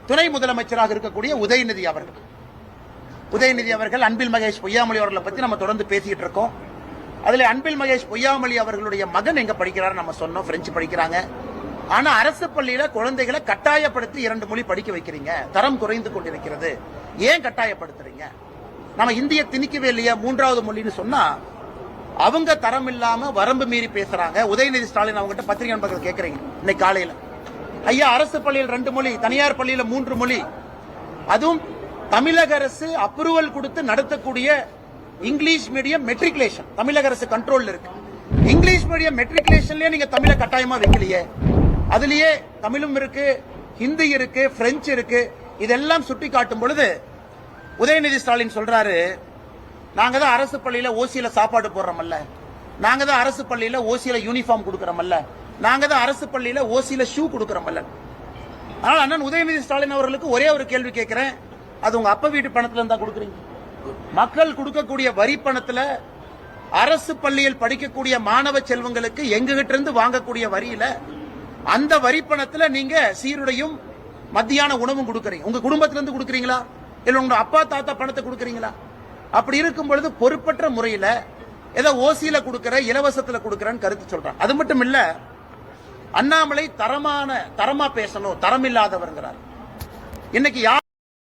துணை முதலமைச்சராக இருக்கக்கூடிய உதயநிதி அவர்கள் அன்பில் மகேஷ் பொய்யாமொழி அவர்களை பத்தி நம்ம தொடர்ந்து பேசிட்டு இருக்கோம். அதுல அன்பில் மகேஷ் பொய்யாமொழி அவர்களுடைய மகன் எங்க படிக்கிறார் நம்ம சொன்னோம், பிரெஞ்சு படிக்கிறாங்க. ஆனா அரசு பள்ளியில குழந்தைகளை கட்டாயப்படுத்தி 2 மொழி படிக்க வைக்கிறீங்க, தரம் குறைந்து கொண்டிருக்கிறது, ஏன் கட்டாயப்படுத்துறீங்க? நம்ம இந்திய திணிக்கவே இல்லையா 3வது மொழின்னு சொன்னா அவங்க தரம் இல்லாம வரம்பு மீறி பேசுறாங்க. உதயநிதி ஸ்டாலின் அவங்ககிட்ட பத்திரிகை நண்பர்கள் கேட்கறீங்க இன்னைக்கு காலையில, ஐயா அரசு பள்ளியில் 2 மொழி, தனியார் பள்ளியில 3 மொழி, அதுவும் தமிழக அரசு அப்ரூவல் கொடுத்து நடத்தக்கூடிய இங்கிலீஷ் மீடியம் மெட்ரிகுலேஷன் தமிழக அரசு கண்ட்ரோல் இருக்கு. இங்கிலீஷ் மீடியம் மெட்ரிகுலேஷன்லயே நீங்க தமிழை கட்டாயமா வைக்கலையே, அதுலயே தமிழும் இருக்கு, ஹிந்தி இருக்கு, பிரெஞ்சு இருக்கு. இதெல்லாம் சுட்டி காட்டும் பொழுது உதயநிதி ஸ்டாலின் சொல்றாரு, நாங்க தான் அரசு பள்ளியில ஓசியில சாப்பாடு போடுறோம்ல, நாங்க தான் அரசு பள்ளியில ஓசியில யூனிஃபார்ம் கொடுக்கறோம்ல, நாங்க தான் அரசு பள்ளியில ஓசியில ஷூ கொடுக்கறோம்ல. ஆனால் அண்ணன் உதயநிதி ஸ்டாலின் அவர்களுக்கு ஒரே ஒரு கேள்வி கேட்கிறேன், அது உங்க அப்பா வீட்டு பணத்துல இருந்தா கொடுக்குறீங்க? மக்கள் கொடுக்கக்கூடிய வரி பணத்துல அரசு பள்ளியில் படிக்கக்கூடிய மாணவ செல்வங்களுக்கு எங்ககிட்ட இருந்து வாங்கக்கூடிய வரியில அந்த வரி பணத்துல நீங்க சீருடையும் மத்தியான உணவும் கொடுக்கறீங்க. உங்க குடும்பத்திலிருந்து கொடுக்கறீங்களா இல்ல உங்க அப்பா தாத்தா பணத்தை கொடுக்கறீங்களா? அப்படி இருக்கும் பொழுது பொறுப்பற்ற முறையில ஏதோ ஓசியில கொடுக்கற, இலவசத்துல கொடுக்கறன்னு கருத்து சொல்றாங்க. அது மட்டும் இல்ல, அண்ணாமலை தரமா பேசணும், தரம் இல்லாதவர்ங்கிறார். இன்னைக்கு